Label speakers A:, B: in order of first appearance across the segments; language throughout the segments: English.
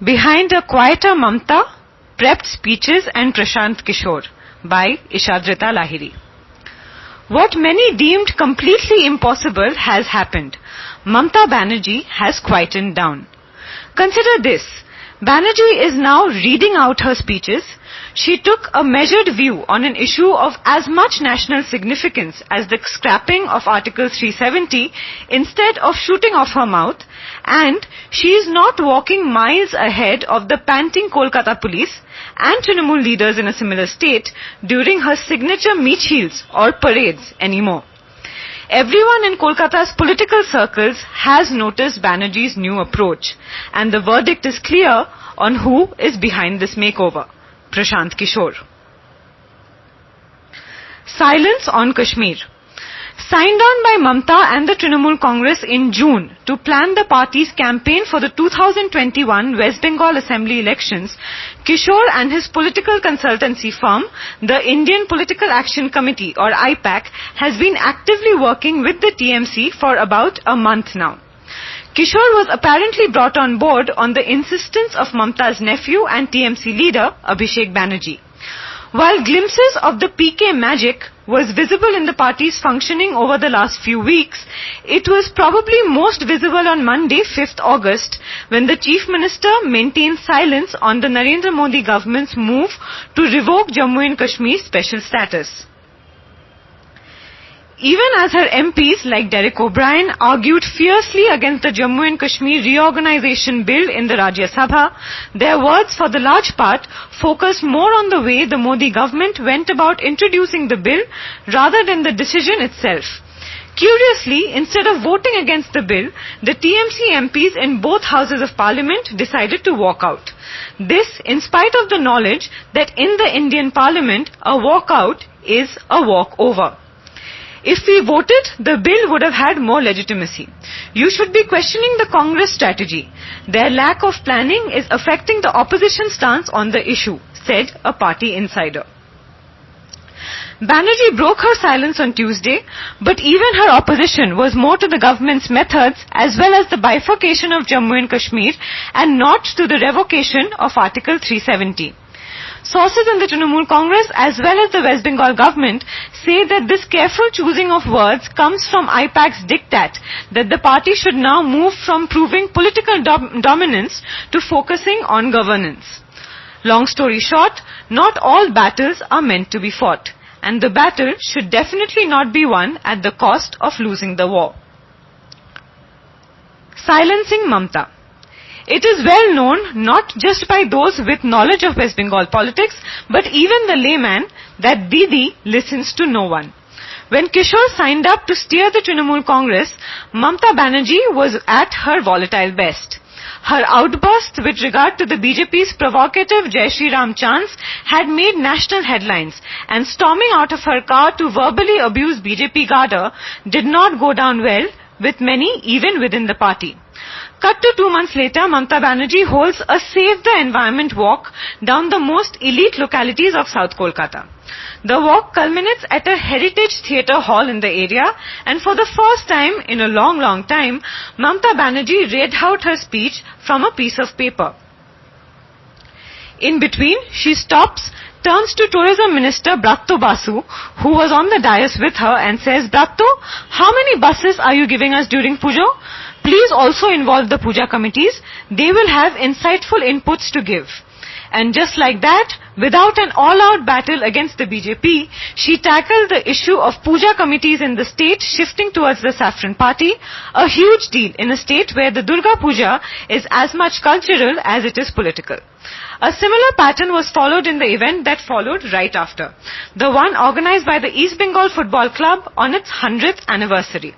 A: Behind a quieter Mamata, Prepped Speeches and Prashant Kishor by Ishadrita Lahiri. What many deemed completely impossible has happened. Mamata Banerjee has quietened down. Consider this. Banerjee is now reading out her speeches. She took a measured view on an issue of as much national significance as the scrapping of Article 370 instead of shooting off her mouth, and she is not walking miles ahead of the panting Kolkata police and Trinamool leaders in a similar state during her signature michils or parades anymore. Everyone in Kolkata's political circles has noticed Banerjee's new approach, and the verdict is clear on who is behind this makeover. Prashant Kishor. Silence on Kashmir. Signed on by Mamata and the Trinamool Congress in June to plan the party's campaign for the 2021 West Bengal Assembly elections, Kishor and his political consultancy firm, the Indian Political Action Committee or IPAC, has been actively working with the TMC for about a month now. Kishor was apparently brought on board on the insistence of Mamata's nephew and TMC leader, Abhishek Banerjee. While glimpses of the PK magic was visible in the party's functioning over the last few weeks, it was probably most visible on Monday, 5th August, when the Chief Minister maintained silence on the Narendra Modi government's move to revoke Jammu and Kashmir's special status. Even as her MPs like Derek O'Brien argued fiercely against the Jammu and Kashmir reorganization bill in the Rajya Sabha, their words for the large part focused more on the way the Modi government went about introducing the bill rather than the decision itself. Curiously, instead of voting against the bill, the TMC MPs in both houses of parliament decided to walk out. This in spite of the knowledge that in the Indian parliament, a walkout is a walkover. If we voted, the bill would have had more legitimacy. You should be questioning the Congress strategy. Their lack of planning is affecting the opposition stance on the issue, said a party insider. Banerjee broke her silence on Tuesday, but even her opposition was more to the government's methods as well as the bifurcation of Jammu and Kashmir and not to the revocation of Article 370. Sources in the Trinamool Congress as well as the West Bengal government say that this careful choosing of words comes from IPAC's diktat that the party should now move from proving political dominance to focusing on governance. Long story short, not all battles are meant to be fought, and the battle should definitely not be won at the cost of losing the war. Silencing Mamata. It is well known, not just by those with knowledge of West Bengal politics, but even the layman, that Didi listens to no one. When Kishor signed up to steer the Trinamool Congress, Mamata Banerjee was at her volatile best. Her outbursts with regard to the BJP's provocative Jai Shri Ram chants had made national headlines, and storming out of her car to verbally abuse BJP cadre did not go down well with many even within the party. Cut to 2 months later, Mamata Banerjee holds a Save the Environment walk down the most elite localities of South Kolkata. The walk culminates at a heritage theatre hall in the area, and for the first time in a long time, Mamata Banerjee read out her speech from a piece of paper. In between, she stops, turns to Tourism Minister Bratto Basu, who was on the dais with her, and says, "Bratto, how many buses are you giving us during Pujo? Please also involve the puja committees. They will have insightful inputs to give." And just like that, without an all-out battle against the BJP, she tackled the issue of puja committees in the state shifting towards the Saffron Party, a huge deal in a state where the Durga Puja is as much cultural as it is political. A similar pattern was followed in the event that followed right after, the one organized by the East Bengal Football Club on its 100th anniversary.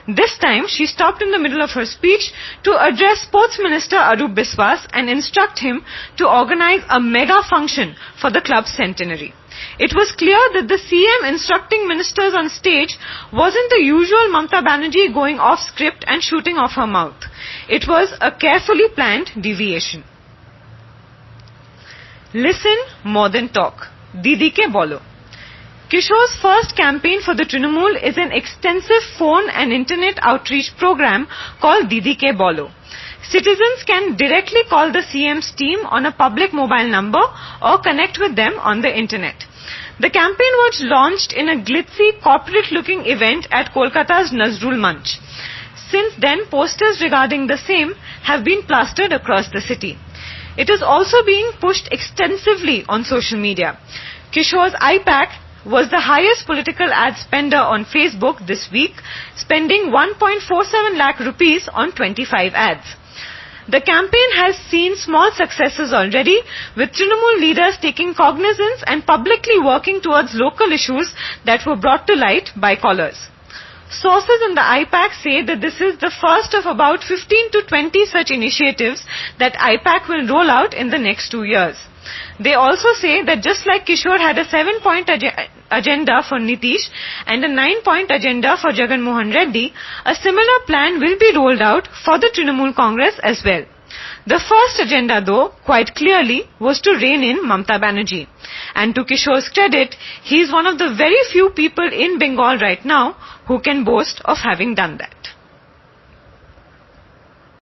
A: This time, she stopped in the middle of her speech to address Sports Minister Arup Biswas and instruct him to organize a mega function for the club's centenary. It was clear that the CM instructing ministers on stage wasn't the usual Mamata Banerjee going off script and shooting off her mouth. It was a carefully planned deviation. Listen more than talk. Didi Ke Bolo. Kishor's first campaign for the Trinamool is an extensive phone and internet outreach program called Didi Ke Bolo. Citizens can directly call the CM's team on a public mobile number or connect with them on the internet. The campaign was launched in a glitzy, corporate-looking event at Kolkata's Nazrul Manch. Since then, posters regarding the same have been plastered across the city. It is also being pushed extensively on social media. Kishor's iPack was the highest political ad spender on Facebook this week, spending 1.47 lakh rupees on 25 ads. The campaign has seen small successes already, with Trinamool leaders taking cognizance and publicly working towards local issues that were brought to light by callers. Sources in the IPAC say that this is the first of about 15 to 20 such initiatives that IPAC will roll out in the next 2 years. They also say that just like Kishor had a 7-point agenda for Nitish and a 9-point agenda for Jagan Mohan Reddy, a similar plan will be rolled out for the Trinamool Congress as well. The first agenda, though, quite clearly, was to rein in Mamata Banerjee. And to Kishor's credit, he is one of the very few people in Bengal right now who can boast of having done that.